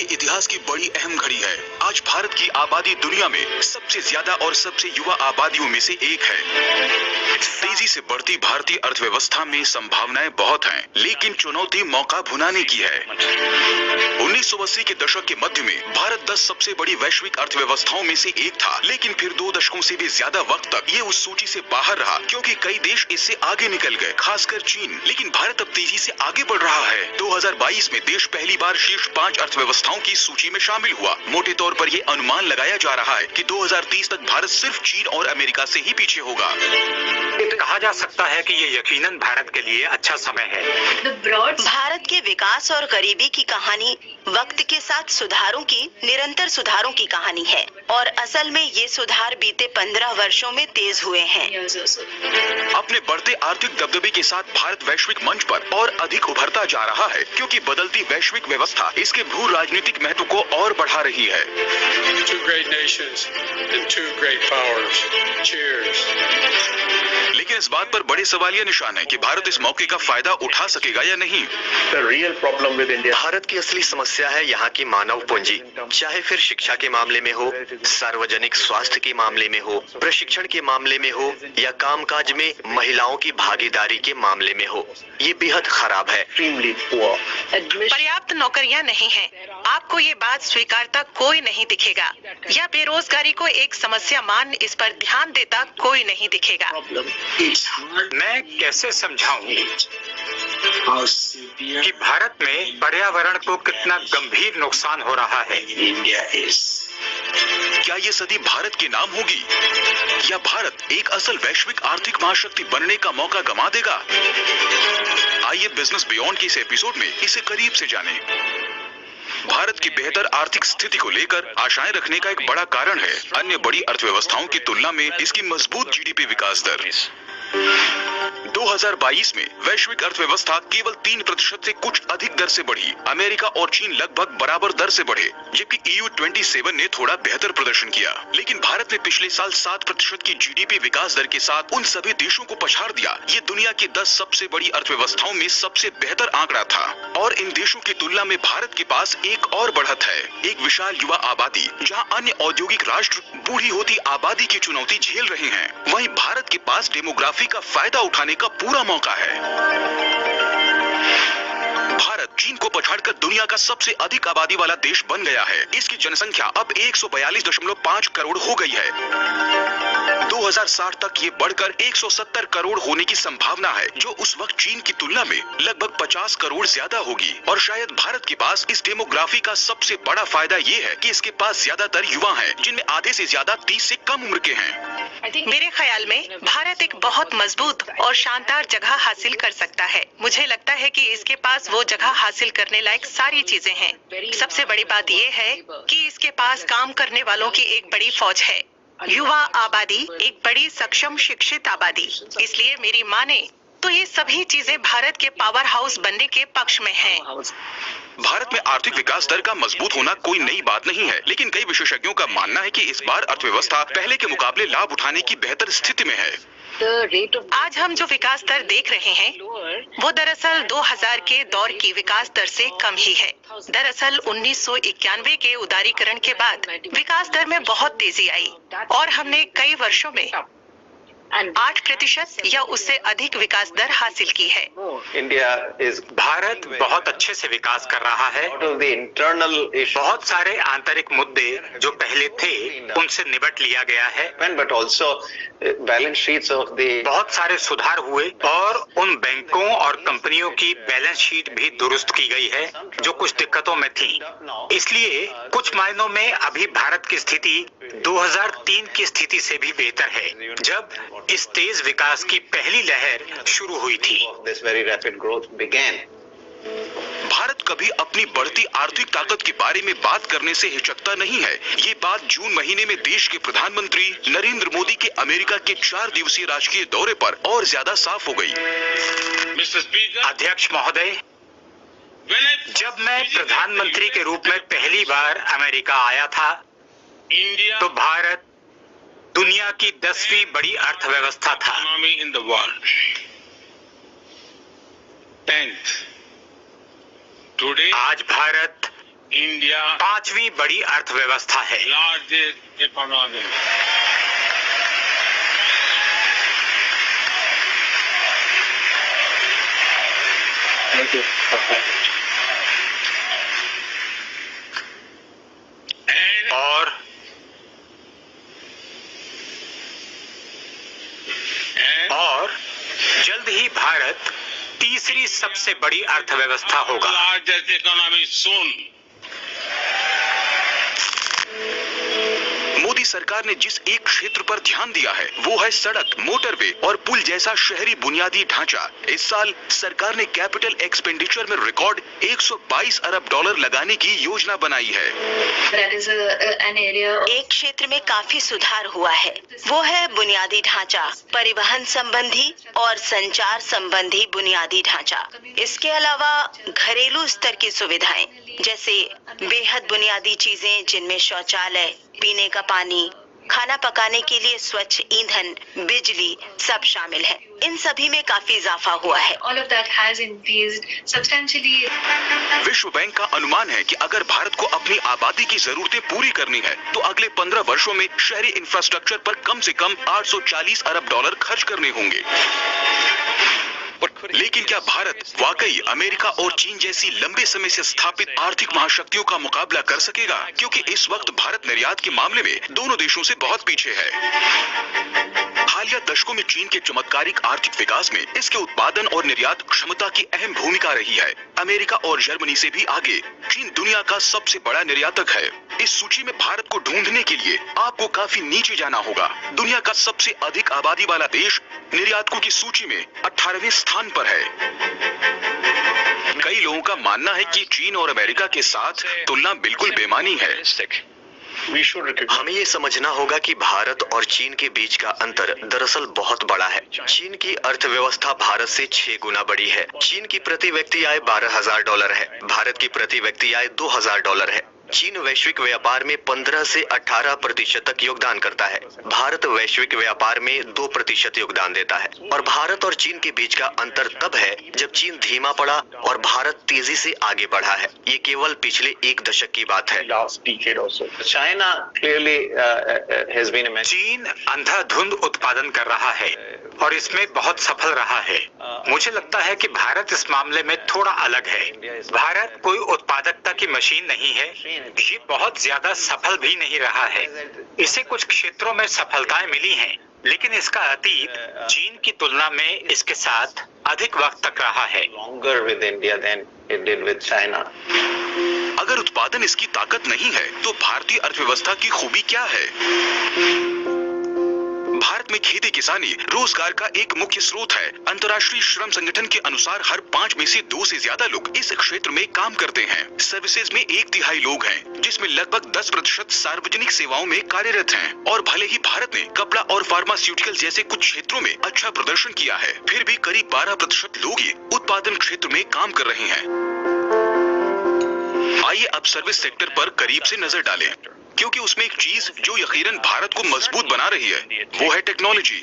इतिहास की बड़ी अहम घड़ी है। आज भारत की आबादी दुनिया में सबसे ज्यादा और सबसे युवा आबादियों में से एक है। तेजी से बढ़ती भारतीय अर्थव्यवस्था में संभावनाएं बहुत हैं, लेकिन चुनौती मौका भुनाने की है। 1980 के दशक के मध्य में भारत 10 सबसे बड़ी वैश्विक अर्थव्यवस्थाओं में से एक था, लेकिन फिर 2 दशकों से भी ज्यादा वक्त तक ये उस सूची से बाहर रहा, क्योंकि कई देश इससे आगे निकल गए, खासकर चीन। लेकिन भारत अब तेजी से आगे बढ़ रहा है। 2022 में देश पहली बार शीर्ष 5 अर्थव्यवस्थाओं की सूची में शामिल हुआ। मोटे तौर पर ये अनुमान लगाया जा रहा है कि 2030 तक भारत सिर्फ चीन और अमेरिका से ही पीछे होगा। कहा जा सकता है कि ये यकीनन भारत के लिए अच्छा समय है। भारत के विकास और गरीबी की कहानी वक्त के साथ निरंतर सुधारों की कहानी है, और असल में ये सुधार बीते 15 वर्षों में तेज हुए हैं। अपने बढ़ते आर्थिक दबदबे के साथ भारत वैश्विक मंच पर और अधिक उभरता जा रहा है, क्योंकि बदलती वैश्विक व्यवस्था इसके भू राजनीतिक महत्व को और बढ़ा रही है। Two great nations and two great powers. Cheers. लेकिन इस बात पर बड़े सवालिया निशान है कि भारत इस मौके का फायदा उठा सकेगा या नहीं। भारत की असली समस्या है यहाँ की मानव पूंजी, चाहे फिर शिक्षा के मामले में हो, सार्वजनिक स्वास्थ्य के मामले में हो, प्रशिक्षण के मामले में हो, या कामकाज में महिलाओं की भागीदारी के मामले में हो। ये बेहद खराब है। पर्याप्त नौकरियां नहीं हैं। आपको ये बात स्वीकारता कोई नहीं दिखेगा, या बेरोजगारी को एक समस्या मान इस पर ध्यान देता कोई नहीं दिखेगा। मैं कैसे समझाऊं कि भारत में पर्यावरण को कितना गंभीर नुकसान हो रहा है। क्या ये सदी भारत के नाम होगी, या भारत एक असल वैश्विक आर्थिक महाशक्ति बनने का मौका गंवा देगा? आइए बिजनेस बियॉन्ड के इस एपिसोड में इसे करीब से जानें। भारत की बेहतर आर्थिक स्थिति को लेकर आशाएं रखने का एक बड़ा कारण है अन्य बड़ी अर्थव्यवस्थाओं की तुलना में इसकी मजबूत जीडीपी विकास दर। 2022 में वैश्विक अर्थव्यवस्था केवल 3% से कुछ अधिक दर से बढ़ी। अमेरिका और चीन लगभग बराबर दर से बढ़े, जबकि EU 27 ने थोड़ा बेहतर प्रदर्शन किया। लेकिन भारत ने पिछले साल 7% की जीडीपी विकास दर के साथ उन सभी देशों को पछाड़ दिया। ये दुनिया की 10 सबसे बड़ी अर्थव्यवस्थाओं में सबसे बेहतर आंकड़ा था, और इन देशों की तुलना में भारत के पास एक और बढ़त है, एक विशाल युवा आबादी। जहाँ अन्य औद्योगिक राष्ट्र बूढ़ी होती आबादी की चुनौती झेल रहे हैं, वहीं भारत के पास डेमोग्राफी का फायदा उठाने का पूरा मौका है। भारत चीन को पछाड़कर दुनिया का सबसे अधिक आबादी वाला देश बन गया है। इसकी जनसंख्या अब 142.5 करोड़ हो गई है। 2060 तक ये बढ़कर 170 करोड़ होने की संभावना है, जो उस वक्त चीन की तुलना में लगभग 50 करोड़ ज्यादा होगी। और शायद भारत के पास इस डेमोग्राफी का सबसे बड़ा फायदा ये है कि इसके पास ज्यादातर युवा हैं, जिनमें आधे से ज्यादा 30 से कम उम्र के हैं। मेरे ख्याल में भारत एक बहुत मजबूत और शानदार जगह हासिल कर सकता है। मुझे लगता है कि इसके पास वो जगह हासिल करने लायक सारी चीजें हैं। सबसे बड़ी बात ये है कि इसके पास काम करने वालों की एक बड़ी फौज है, युवा आबादी, एक बड़ी सक्षम शिक्षित आबादी। इसलिए मेरी माने तो ये सभी चीजें भारत के पावर हाउस बनने के पक्ष में हैं। भारत में आर्थिक विकास दर का मजबूत होना कोई नई बात नहीं है, लेकिन कई विशेषज्ञों का मानना है कि इस बार अर्थव्यवस्था पहले के मुकाबले लाभ उठाने की बेहतर स्थिति में है। आज हम जो विकास दर देख रहे हैं, वो दरअसल 2000 के दौर की विकास दर से कम ही है। दरअसल 1991 के उदारीकरण के बाद विकास दर में बहुत तेजी आई, और हमने कई वर्षों में 8% या उससे अधिक विकास दर हासिल की है। भारत बहुत अच्छे से विकास कर रहा है। बहुत सारे आंतरिक मुद्दे जो पहले थे उनसे निपट लिया गया है। बहुत सारे सुधार हुए, और उन बैंकों और कंपनियों की बैलेंस शीट भी दुरुस्त की गई है जो कुछ दिक्कतों में थी। इसलिए कुछ मायनों में अभी भारत की स्थिति 2003 की स्थिति से भी बेहतर है, जब इस तेज विकास की पहली लहर शुरू हुई थी। भारत कभी अपनी बढ़ती आर्थिक ताकत के बारे में बात करने से हिचकता नहीं है। ये बात जून महीने में देश के प्रधानमंत्री नरेंद्र मोदी के अमेरिका के 4 दिवसीय राजकीय दौरे पर और ज्यादा साफ हो गई। अध्यक्ष महोदय, जब मैं प्रधानमंत्री के रूप में पहली बार अमेरिका आया था, तो भारत दुनिया की 10वीं बड़ी अर्थव्यवस्था था। आज भारत India, पांचवी बड़ी अर्थव्यवस्था है। largest economy. And और जल्द ही भारत तीसरी सबसे बड़ी अर्थव्यवस्था होगा। largest economy soon. मोदी सरकार ने जिस एक क्षेत्र पर ध्यान दिया है वो है सड़क, मोटरवे और पुल जैसा शहरी बुनियादी ढांचा। इस साल सरकार ने कैपिटल एक्सपेंडिचर में रिकॉर्ड 122 अरब डॉलर लगाने की योजना बनाई है। एक क्षेत्र में काफी सुधार हुआ है, वो है बुनियादी ढांचा, परिवहन संबंधी और संचार संबंधी बुनियादी ढांचा। इसके अलावा घरेलू स्तर की सुविधाएं जैसे बेहद बुनियादी चीजें जिनमें शौचालय, पीने का पानी, खाना पकाने के लिए स्वच्छ ईंधन, बिजली सब शामिल है। इन सभी में काफी इजाफा हुआ है। All of that has increased substantially. विश्व बैंक का अनुमान है कि अगर भारत को अपनी आबादी की जरूरतें पूरी करनी है तो अगले 15 वर्षों में शहरी इंफ्रास्ट्रक्चर पर कम से कम 840 अरब डॉलर खर्च करने होंगे। लेकिन क्या भारत वाकई अमेरिका और चीन जैसी लंबे समय से स्थापित आर्थिक महाशक्तियों का मुकाबला कर सकेगा? क्योंकि इस वक्त भारत निर्यात के मामले में दोनों देशों से बहुत पीछे है। हालिया दशकों में चीन के चमत्कारिक आर्थिक विकास में इसके उत्पादन और निर्यात क्षमता की अहम भूमिका रही है। अमेरिका और जर्मनी से भी आगे चीन दुनिया का सबसे बड़ा निर्यातक है। इस सूची में भारत को ढूंढने के लिए आपको काफी नीचे जाना होगा। दुनिया का सबसे अधिक आबादी वाला देश निर्यातकों की सूची में 18वें स्थान पर है। कई लोगों का मानना है कि चीन और अमेरिका के साथ तुलना बिल्कुल बेमानी है। हमें ये समझना होगा कि भारत और चीन के बीच का अंतर दरअसल बहुत बड़ा है। चीन की अर्थव्यवस्था भारत से 6 गुना बड़ी है। चीन की प्रति व्यक्ति आय $12,000 है, भारत की प्रति व्यक्ति आय $2,000 है। चीन वैश्विक व्यापार में 15 से 18% तक योगदान करता है। भारत वैश्विक व्यापार में 2% योगदान देता है। और भारत और चीन के बीच का अंतर तब है जब चीन धीमा पड़ा और भारत तेजी से आगे बढ़ा है। ये केवल पिछले 1 दशक की बात है। चीन अंधाधुंध उत्पादन कर रहा है और इसमें बहुत सफल रहा है। मुझे लगता है कि भारत इस मामले में थोड़ा अलग है। भारत कोई उत्पादकता की मशीन नहीं है। ये बहुत ज्यादा सफल भी नहीं रहा है। इसे कुछ क्षेत्रों में सफलताएं मिली हैं, लेकिन इसका अतीत चीन की तुलना में इसके साथ अधिक वक्त तक रहा है। अगर उत्पादन इसकी ताकत नहीं है तो भारतीय अर्थव्यवस्था की खूबी क्या है? भारत में खेती किसानी रोजगार का एक मुख्य स्रोत है। अंतर्राष्ट्रीय श्रम संगठन के अनुसार हर 5 में से 2 से ज्यादा लोग इस क्षेत्र में काम करते हैं। सर्विसेज में 1/3 लोग हैं, जिसमें लगभग 10% सार्वजनिक सेवाओं में कार्यरत हैं। और भले ही भारत ने कपड़ा और फार्मास्यूटिकल जैसे कुछ क्षेत्रों में अच्छा प्रदर्शन किया है, फिर भी करीब 12% लोग ही उत्पादन क्षेत्र में काम कर रहे हैं। आइए अब सर्विस सेक्टर पर करीब से नजर डालें, क्योंकि उसमें एक चीज जो यकीनन भारत को मजबूत बना रही है वो है टेक्नोलॉजी।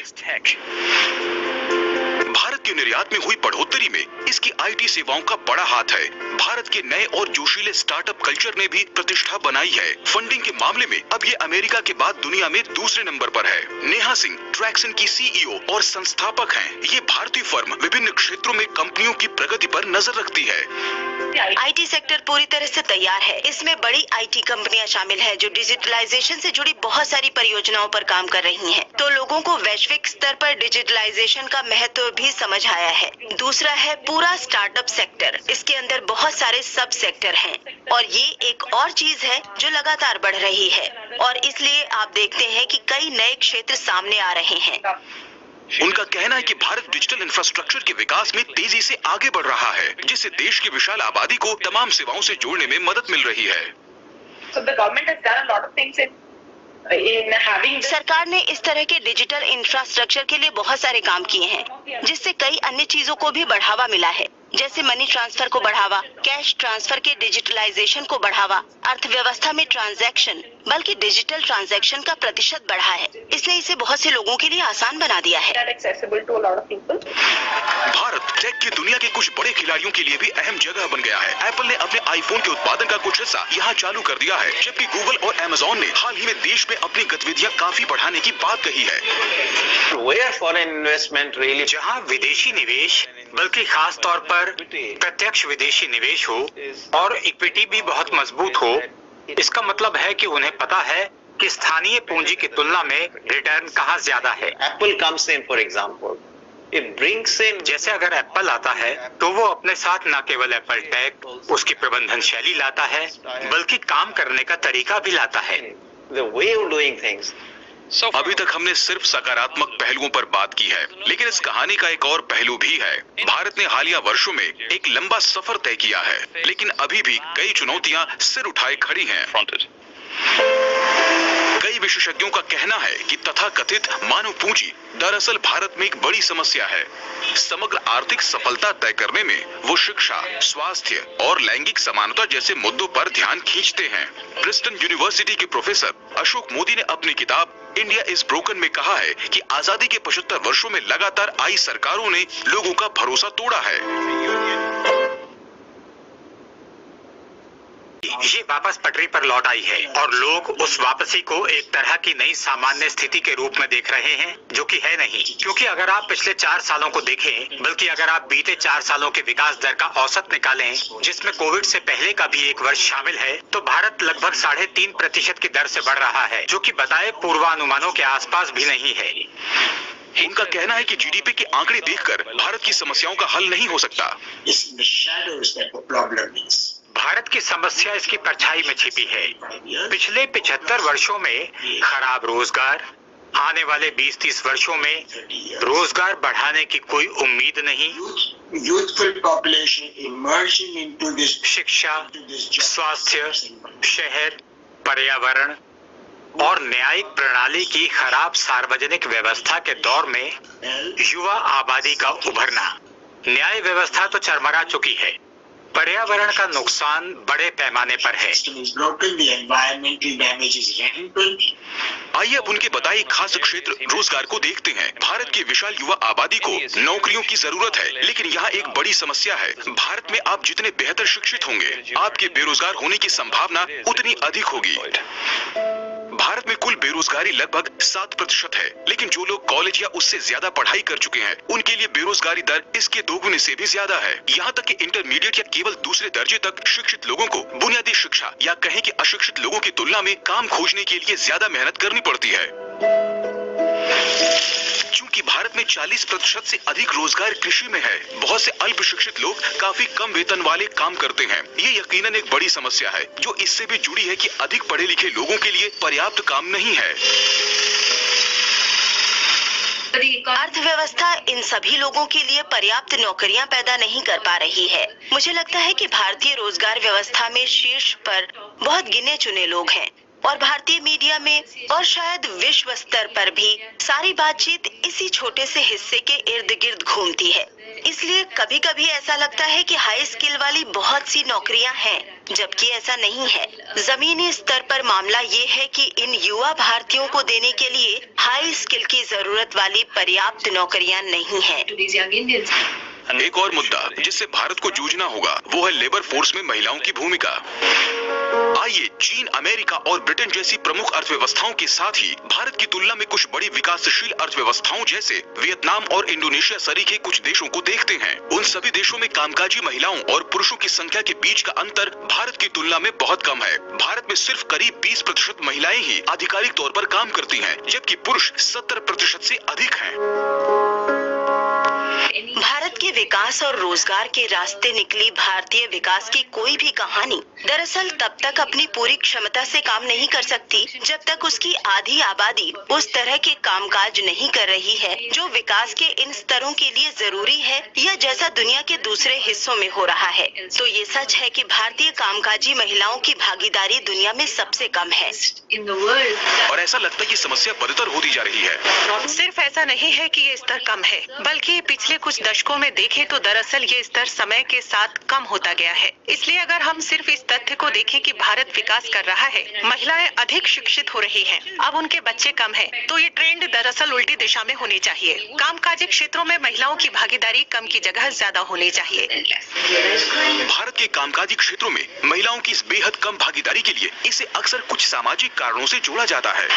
भारत के निर्यात में हुई बढ़ोतरी में इसकी आईटी सेवाओं का बड़ा हाथ है। भारत के नए और जोशीले स्टार्टअप कल्चर ने भी प्रतिष्ठा बनाई है। फंडिंग के मामले में अब ये अमेरिका के बाद दुनिया में दूसरे नंबर पर है। नेहा सिंह ट्रैक्सन की सीईओ और संस्थापक हैं। ये भारतीय फर्म विभिन्न क्षेत्रों में कंपनियों की प्रगति पर नजर रखती है। आईटी सेक्टर पूरी तरह से तैयार है। इसमें बड़ी आईटी कंपनियां शामिल हैं जो डिजिटलाइजेशन से जुड़ी बहुत सारी परियोजनाओं पर काम कर रही हैं। तो लोगों को वैश्विक स्तर पर डिजिटलाइजेशन का महत्व भी समझ आया है। दूसरा है पूरा स्टार्टअप सेक्टर। इसके अंदर बहुत सारे सब सेक्टर हैं और ये एक और चीज है जो लगातार बढ़ रही है और इसलिए आप देखते हैं कि कई नए क्षेत्र सामने आ रहे हैं। उनका कहना है कि भारत डिजिटल इंफ्रास्ट्रक्चर के विकास में तेजी से आगे बढ़ रहा है, जिससे देश की विशाल आबादी को तमाम सेवाओं से जोड़ने में मदद मिल रही है। सरकार ने इस तरह के डिजिटल इंफ्रास्ट्रक्चर के लिए बहुत सारे काम किए हैं, जिससे कई अन्य चीजों को भी बढ़ावा मिला है। जैसे मनी ट्रांसफर को बढ़ावा, कैश ट्रांसफर के डिजिटलाइजेशन को बढ़ावा, अर्थव्यवस्था में ट्रांजैक्शन बल्कि डिजिटल ट्रांजैक्शन का प्रतिशत बढ़ा है। इसने इसे बहुत से लोगों के लिए आसान बना दिया है। भारत टेक की दुनिया के कुछ बड़े खिलाड़ियों के लिए भी अहम जगह बन गया है। एप्पल ने अपने आईफोन के उत्पादन का कुछ हिस्सा यहाँ चालू कर दिया है, जबकि गूगल और अमेज़न ने हाल ही में देश में अपनी गतिविधियाँ काफी बढ़ाने की बात कही है। जहाँ विदेशी निवेश बल्कि खास तौर पर प्रत्यक्ष विदेशी निवेश हो और इक्विटी भी बहुत मजबूत हो, इसका मतलब है कि उन्हें पता है कि स्थानीय पूंजी की तुलना में रिटर्न कहाँ ज्यादा है। Apple comes in, for example. It brings in जैसे अगर एप्पल आता है तो वो अपने साथ न केवल एप्पल टेक, उसकी प्रबंधन शैली लाता है, बल्कि काम करने का तरीका भी लाता है। the way of doing things. अभी तक हमने सिर्फ सकारात्मक पहलुओं पर बात की है, लेकिन इस कहानी का एक और पहलू भी है। भारत ने हालिया वर्षों में एक लंबा सफर तय किया है, लेकिन अभी भी कई चुनौतियां सिर उठाए खड़ी हैं। कई विशेषज्ञों का कहना है कि तथाकथित मानव पूंजी दरअसल भारत में एक बड़ी समस्या है। समग्र आर्थिक सफलता तय करने में वो शिक्षा, स्वास्थ्य और लैंगिक समानता जैसे मुद्दों पर ध्यान खींचते हैं। प्रिंसटन यूनिवर्सिटी के प्रोफेसर अशोक मोदी ने अपनी किताब इंडिया इज ब्रोकन में कहा है कि आजादी के 75 वर्षों में लगातार आई सरकारों ने लोगों का भरोसा तोड़ा है। ये वापस पटरी पर लौट आई है और लोग उस वापसी को एक तरह की नई सामान्य स्थिति के रूप में देख रहे हैं, जो कि है नहीं। क्योंकि अगर आप पिछले 4 सालों को देखें, बल्कि अगर आप बीते 4 सालों के विकास दर का औसत निकालें, जिसमें कोविड से पहले का भी एक वर्ष शामिल है, तो भारत लगभग 3.5% की दर से बढ़ रहा है, जो कि बताए पूर्वानुमानों के आसपास भी नहीं है। उनका कहना है कि जीडीपी के आंकड़े देखकर भारत की समस्याओं का हल नहीं हो सकता। भारत की समस्या इसकी परछाई में छिपी है। पिछले 75 वर्षों में खराब रोजगार, आने वाले 20-30 वर्षों में रोजगार बढ़ाने की कोई उम्मीद नहीं, शिक्षा, स्वास्थ्य, शहर, पर्यावरण और न्यायिक प्रणाली की खराब सार्वजनिक व्यवस्था के दौर में युवा आबादी का उभरना। न्याय व्यवस्था तो चरमरा चुकी है, पर्यावरण का नुकसान बड़े पैमाने पर है। आइए अब उनके बताए खास क्षेत्र रोजगार को देखते हैं। भारत की विशाल युवा आबादी को नौकरियों की जरूरत है, लेकिन यहाँ एक बड़ी समस्या है। भारत में आप जितने बेहतर शिक्षित होंगे, आपके बेरोजगार होने की संभावना उतनी अधिक होगी। भारत में कुल बेरोजगारी लगभग 7% है, लेकिन जो लोग कॉलेज या उससे ज्यादा पढ़ाई कर चुके हैं, उनके लिए बेरोजगारी दर इसके दोगुने से भी ज्यादा है। यहाँ तक कि इंटरमीडिएट या केवल दूसरे दर्जे तक शिक्षित लोगों को बुनियादी शिक्षा या कहें कि अशिक्षित लोगों की तुलना में काम खोजने के लिए ज्यादा मेहनत करनी पड़ती है। चूंकि भारत में 40% से अधिक रोजगार कृषि में है, बहुत से अल्प शिक्षित लोग काफी कम वेतन वाले काम करते हैं। ये यकीनन एक बड़ी समस्या है, जो इससे भी जुड़ी है कि अधिक पढ़े लिखे लोगों के लिए पर्याप्त काम नहीं है। अर्थव्यवस्था इन सभी लोगों के लिए पर्याप्त नौकरियां पैदा नहीं कर पा रही है। मुझे लगता है कि भारतीय रोजगार व्यवस्था में शीर्ष पर बहुत गिने चुने लोग हैं और भारतीय मीडिया में और शायद विश्व स्तर पर भी सारी बातचीत इसी छोटे से हिस्से के इर्द गिर्द घूमती है। इसलिए कभी कभी ऐसा लगता है कि हाई स्किल वाली बहुत सी नौकरियां हैं, जबकि ऐसा नहीं है। जमीनी स्तर पर मामला ये है कि इन युवा भारतीयों को देने के लिए हाई स्किल की जरूरत वाली पर्याप्त नौकरियां नहीं है। एक और मुद्दा जिससे भारत को जूझना होगा वो है लेबर फोर्स में महिलाओं की भूमिका। आइए चीन, अमेरिका और ब्रिटेन जैसी प्रमुख अर्थव्यवस्थाओं के साथ ही भारत की तुलना में कुछ बड़ी विकासशील अर्थव्यवस्थाओं जैसे वियतनाम और इंडोनेशिया सरीखे कुछ देशों को देखते हैं। उन सभी देशों में कामकाजी महिलाओं और पुरुषों की संख्या के बीच का अंतर भारत की तुलना में बहुत कम है। भारत में सिर्फ करीब 20% महिलाएं ही आधिकारिक तौर पर काम करती हैं, जबकि पुरुष 70% से अधिक हैं। भारत के विकास और रोजगार के रास्ते निकली भारतीय विकास की कोई भी कहानी दरअसल तब तक अपनी पूरी क्षमता से काम नहीं कर सकती जब तक उसकी आधी आबादी उस तरह के कामकाज नहीं कर रही है जो विकास के इन स्तरों के लिए जरूरी है या जैसा दुनिया के दूसरे हिस्सों में हो रहा है। तो ये सच है कि भारतीय कामकाजी महिलाओं की भागीदारी दुनिया में सबसे कम है और ऐसा लगता है कि समस्या बदतर होती जा रही है। सिर्फ ऐसा नहीं है कि ये स्तर कम है, बल्कि पिछले कुछ दशकों में देखें तो दरअसल ये स्तर समय के साथ कम होता गया है। इसलिए अगर हम सिर्फ इस तथ्य को देखें कि भारत विकास कर रहा है, महिलाएं अधिक शिक्षित हो रही हैं, अब उनके बच्चे कम हैं, तो ये ट्रेंड दरअसल उल्टी दिशा में होनी चाहिए। कामकाजी क्षेत्रों में महिलाओं की भागीदारी कम की जगह ज्यादा होनी चाहिए। भारत के कामकाजी क्षेत्रों में महिलाओं की इस बेहद कम भागीदारी के लिए इसे अक्सर कुछ सामाजिक कारणों से जोड़ा जाता है।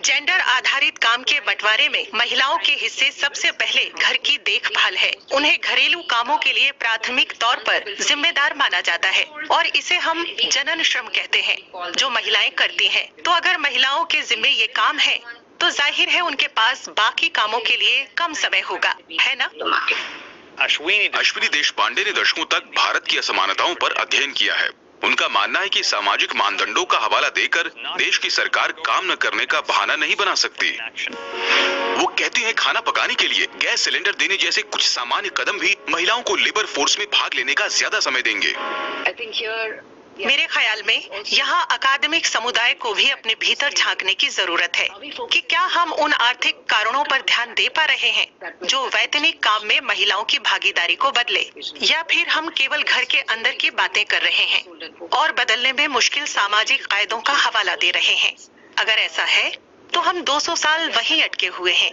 जेंडर आधारित काम के बंटवारे में महिलाओं के हिस्से सबसे पहले घर की देखभाल है। उन्हें घरेलू कामों के लिए प्राथमिक तौर पर जिम्मेदार माना जाता है और इसे हम जनन श्रम कहते हैं, जो महिलाएं करती हैं। तो अगर महिलाओं के जिम्मे ये काम है तो जाहिर है उनके पास बाकी कामों के लिए कम समय होगा, है ना? अश्विनी देशपांडे ने दशकों तक भारत की असमानताओं पर अध्ययन किया है। उनका मानना है कि सामाजिक मानदंडों का हवाला देकर देश की सरकार काम न करने का बहाना नहीं बना सकती। वो कहती हैं खाना पकाने के लिए गैस सिलेंडर देने जैसे कुछ सामान्य कदम भी महिलाओं को लेबर फोर्स में भाग लेने का ज्यादा समय देंगे। मेरे ख्याल में यहाँ अकादमिक समुदाय को भी अपने भीतर झांकने की जरूरत है कि क्या हम उन आर्थिक कारणों पर ध्यान दे पा रहे हैं जो वैतनिक काम में महिलाओं की भागीदारी को बदले, या फिर हम केवल घर के अंदर की बातें कर रहे हैं और बदलने में मुश्किल सामाजिक कायदों का हवाला दे रहे हैं। अगर ऐसा है तो हम 200 साल वहीं अटके हुए हैं,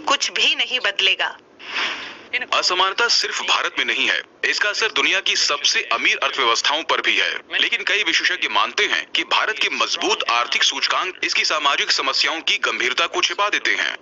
कुछ भी नहीं बदलेगा। असमानता सिर्फ भारत में नहीं है, इसका असर दुनिया की सबसे अमीर अर्थव्यवस्थाओं पर भी है। लेकिन कई विशेषज्ञ मानते हैं कि भारत के मजबूत आर्थिक सूचकांक इसकी सामाजिक समस्याओं की गंभीरता को छिपा देते हैं।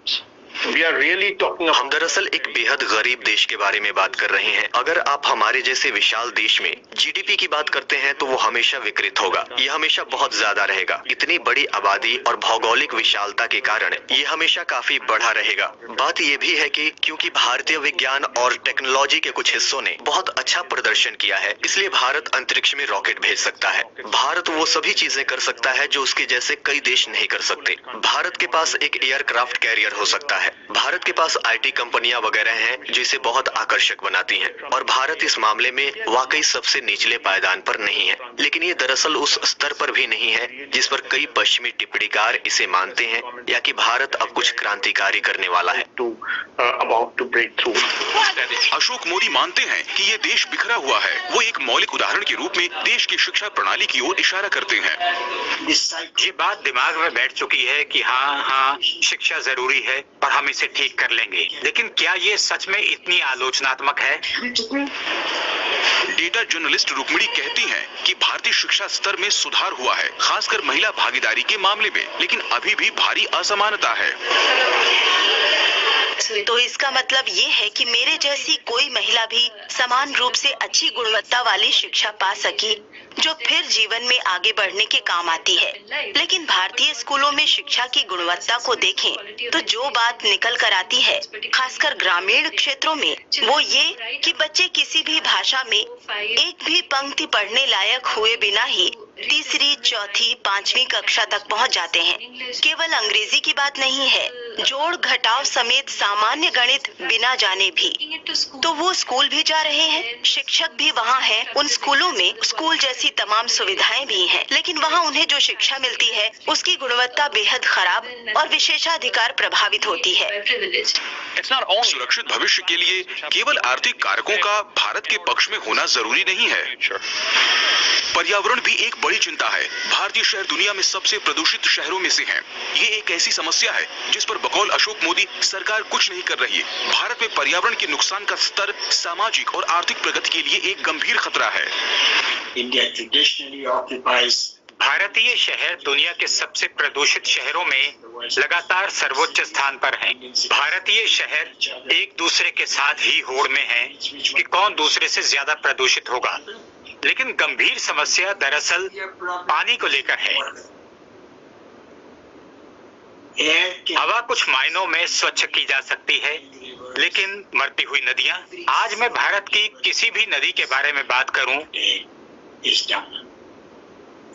हम दरअसल एक बेहद गरीब देश के बारे में बात कर रहे हैं। अगर आप हमारे जैसे विशाल देश में जीडीपी की बात करते हैं तो वो हमेशा विकृत होगा। ये हमेशा बहुत ज्यादा रहेगा। इतनी बड़ी आबादी और भौगोलिक विशालता के कारण ये हमेशा काफी बढ़ा रहेगा। बात ये भी है कि क्योंकि भारतीय विज्ञान और टेक्नोलॉजी के कुछ हिस्सों ने बहुत अच्छा प्रदर्शन किया है, इसलिए भारत अंतरिक्ष में रॉकेट भेज सकता है। भारत वो सभी चीजें कर सकता है जो उसके जैसे कई देश नहीं कर सकते। भारत के पास एक एयरक्राफ्ट कैरियर हो सकता है। भारत के पास आईटी कंपनियां वगैरह हैं जिसे बहुत आकर्षक बनाती हैं, और भारत इस मामले में वाकई सबसे निचले पायदान पर नहीं है। लेकिन ये दरअसल उस स्तर पर भी नहीं है जिस पर कई पश्चिमी टिप्पणीकार इसे मानते हैं, या कि भारत अब कुछ क्रांतिकारी करने वाला है। अशोक मोदी मानते हैं कि ये देश बिखरा हुआ है। वो एक मौलिक उदाहरण के रूप में देश की शिक्षा प्रणाली की ओर इशारा करते हैं। ये बात दिमाग में बैठ चुकी है कि हाँ, शिक्षा जरूरी है और हम इसे ठीक कर लेंगे। लेकिन क्या ये सच में इतनी आलोचनात्मक है? डेटा जर्नलिस्ट रुक्मिणी कहती हैं कि भारतीय शिक्षा स्तर में सुधार हुआ है, खासकर महिला भागीदारी के मामले में, लेकिन अभी भी भारी असमानता है। तो इसका मतलब ये है कि मेरे जैसी कोई महिला भी समान रूप से अच्छी गुणवत्ता वाली शिक्षा पा सकी, जो फिर जीवन में आगे बढ़ने के काम आती है। लेकिन भारतीय स्कूलों में शिक्षा की गुणवत्ता को देखें तो जो बात निकल कर आती है, खासकर ग्रामीण क्षेत्रों में, वो ये कि बच्चे किसी भी भाषा में एक भी पंक्ति पढ़ने लायक हुए बिना ही तीसरी, चौथी, 5वीं कक्षा तक पहुंच जाते हैं। केवल अंग्रेजी की बात नहीं है, जोड़ घटाव समेत सामान्य गणित बिना जाने भी। तो वो स्कूल भी जा रहे हैं, शिक्षक भी वहाँ हैं। उन स्कूलों में स्कूल जैसी तमाम सुविधाएं भी हैं, लेकिन वहाँ उन्हें जो शिक्षा मिलती है उसकी गुणवत्ता बेहद खराब और विशेषाधिकार प्रभावित होती है। सुरक्षित भविष्य के लिए केवल आर्थिक कारकों का भारत के पक्ष में होना जरूरी नहीं है। पर्यावरण भी एक बड़ी चिंता है। भारतीय शहर दुनिया में सबसे प्रदूषित शहरों में से हैं। ये एक ऐसी समस्या है जिस पर बकौल अशोक मोदी सरकार कुछ नहीं कर रही है। भारत में पर्यावरण के नुकसान का स्तर सामाजिक और आर्थिक प्रगति के लिए एक गंभीर खतरा है। भारतीय शहर दुनिया के सबसे प्रदूषित शहरों में लगातार सर्वोच्च स्थान पर हैं। भारतीय शहर एक दूसरे के साथ ही होड़ में हैं कि कौन दूसरे से ज्यादा प्रदूषित होगा। लेकिन गंभीर समस्या दरअसल पानी को लेकर है। हवा कुछ मायनों में स्वच्छ की जा सकती है, लेकिन मरती हुई नदियां। आज मैं भारत की किसी भी नदी के बारे में बात करूं,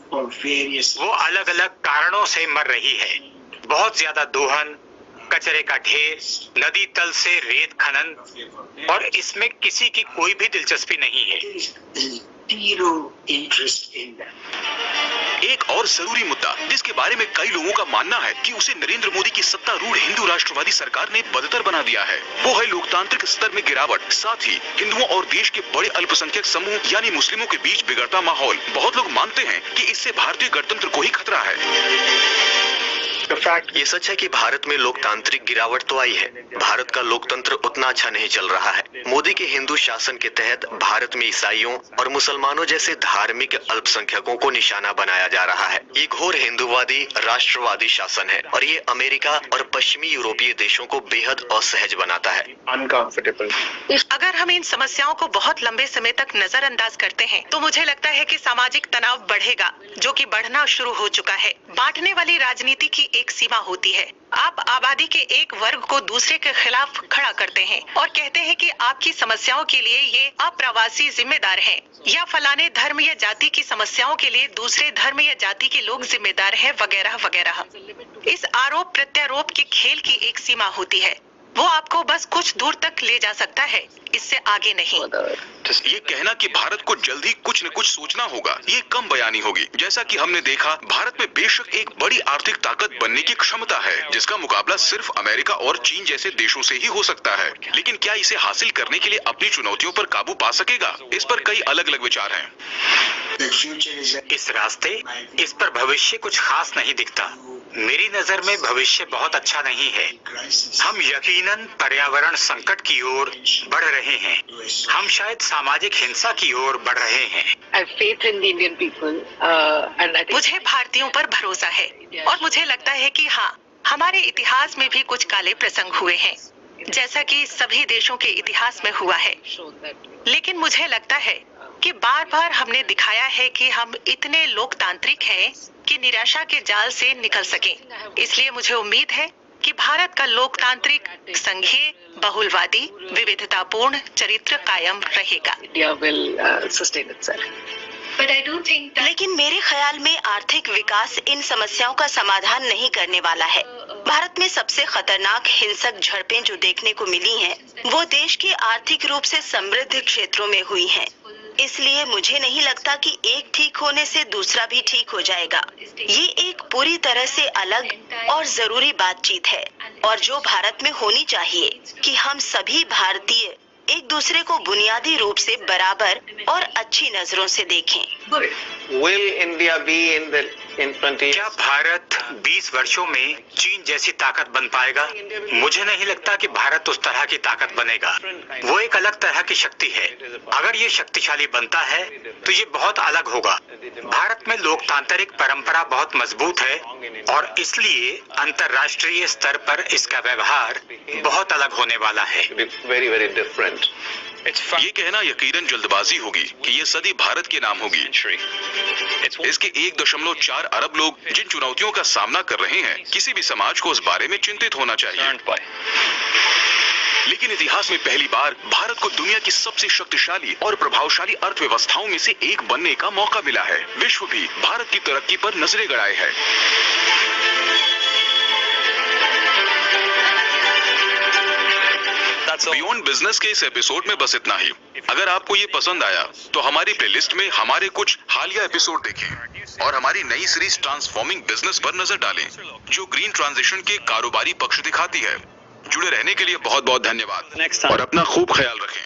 वो अलग अलग कारणों से मर रही है। बहुत ज्यादा दोहन, कचरे का ढेर, नदी तल से रेत खनन, और इसमें किसी की कोई भी दिलचस्पी नहीं है। एक और और जरूरी मुद्दा जिसके बारे में कई लोगों का मानना है कि उसे नरेंद्र मोदी की सत्तारूढ़ हिंदू राष्ट्रवादी सरकार ने बदतर बना दिया है, वो है लोकतांत्रिक स्तर में गिरावट, साथ ही हिंदुओं और देश के बड़े अल्पसंख्यक समूह यानी मुस्लिमों के बीच बिगड़ता माहौल। बहुत लोग मानते हैं कि इससे भारतीय गणतंत्र को ही खतरा है। ये सच है कि भारत में लोकतांत्रिक गिरावट तो आई है। भारत का लोकतंत्र उतना अच्छा नहीं चल रहा है। मोदी के हिंदू शासन के तहत भारत में ईसाइयों और मुसलमानों जैसे धार्मिक अल्पसंख्यकों को निशाना बनाया जा रहा है। ये घोर हिंदूवादी राष्ट्रवादी शासन है और ये अमेरिका और पश्चिमी यूरोपीय देशों को बेहद असहज बनाता है, अनकंफर्टेबल। अगर हम इन समस्याओं को बहुत लंबे समय तक नजरअंदाज करते हैं तो मुझे लगता है कि सामाजिक तनाव बढ़ेगा, जो कि बढ़ना शुरू हो चुका है। बांटने वाली राजनीति की एक सीमा होती है। आप आबादी के एक वर्ग को दूसरे के खिलाफ खड़ा करते हैं और कहते हैं कि आपकी समस्याओं के लिए ये अप्रवासी जिम्मेदार हैं, या फलाने धर्म या जाति की समस्याओं के लिए दूसरे धर्म या जाति के लोग जिम्मेदार हैं, वगैरह वगैरह। इस आरोप प्रत्यारोप के खेल की एक सीमा होती है। वो आपको बस कुछ दूर तक ले जा सकता है, इससे आगे नहीं। ये कहना कि भारत को जल्द ही कुछ न कुछ सोचना होगा, ये कम बयानी होगी। जैसा कि हमने देखा, भारत में बेशक एक बड़ी आर्थिक ताकत बनने की क्षमता है, जिसका मुकाबला सिर्फ अमेरिका और चीन जैसे देशों से ही हो सकता है। लेकिन क्या इसे हासिल करने के लिए अपनी चुनौतियों पर काबू पा सकेगा? इस पर कई अलग अलग विचार हैं। इस रास्ते, इस पर भविष्य कुछ खास नहीं दिखता। मेरी नजर में भविष्य बहुत अच्छा नहीं है। हम यकीनन पर्यावरण संकट की ओर बढ़ रहे हैं। हम शायद सामाजिक हिंसा की ओर बढ़ रहे हैं। मुझे भारतीयों पर भरोसा है और मुझे लगता है कि हाँ, हमारे इतिहास में भी कुछ काले प्रसंग हुए हैं, जैसा कि सभी देशों के इतिहास में हुआ है। लेकिन मुझे लगता है कि बार बार हमने दिखाया है कि हम इतने लोकतांत्रिक हैं कि निराशा के जाल से निकल सकें। इसलिए मुझे उम्मीद है कि भारत का लोकतांत्रिक, संघीय, बहुलवादी, विविधतापूर्ण चरित्र कायम रहेगा। But I do think that लेकिन मेरे ख्याल में आर्थिक विकास इन समस्याओं का समाधान नहीं करने वाला है। भारत में सबसे खतरनाक हिंसक झड़पें जो देखने को मिली हैं, वो देश के आर्थिक रूप से समृद्ध क्षेत्रों में हुई हैं। इसलिए मुझे नहीं लगता कि एक ठीक होने से दूसरा भी ठीक हो जाएगा। ये एक पूरी तरह से अलग और जरूरी बातचीत है, और जो भारत में होनी चाहिए कि हम सभी भारतीय एक दूसरे को बुनियादी रूप से बराबर और अच्छी नजरों से देखें। क्या भारत 20 वर्षों में चीन जैसी ताकत बन पाएगा? मुझे नहीं लगता कि भारत उस तरह की ताकत बनेगा। वो एक अलग तरह की शक्ति है। अगर ये शक्तिशाली बनता है तो ये बहुत अलग होगा। भारत में लोकतांत्रिक परंपरा बहुत मजबूत है और इसलिए अंतर्राष्ट्रीय स्तर पर इसका व्यवहार बहुत अलग होने वाला है। ये कहना यकीनन जल्दबाजी होगी कि ये सदी भारत के नाम होगी। इसके 1.4 अरब लोग जिन चुनौतियों का सामना कर रहे हैं, किसी भी समाज को उस बारे में चिंतित होना चाहिए। लेकिन इतिहास में पहली बार भारत को दुनिया की सबसे शक्तिशाली और प्रभावशाली अर्थव्यवस्थाओं में से एक बनने का मौका मिला है। विश्व भी भारत की तरक्की पर नजरें गड़ाए है। बियॉन्ड बिजनेस के इस एपिसोड में बस इतना ही। अगर आपको ये पसंद आया तो हमारी प्लेलिस्ट में हमारे कुछ हालिया एपिसोड देखें और हमारी नई सीरीज ट्रांसफॉर्मिंग बिजनेस पर नजर डालें, जो ग्रीन ट्रांजिशन के कारोबारी पक्ष दिखाती है। जुड़े रहने के लिए बहुत बहुत धन्यवाद और अपना खूब ख्याल रखें।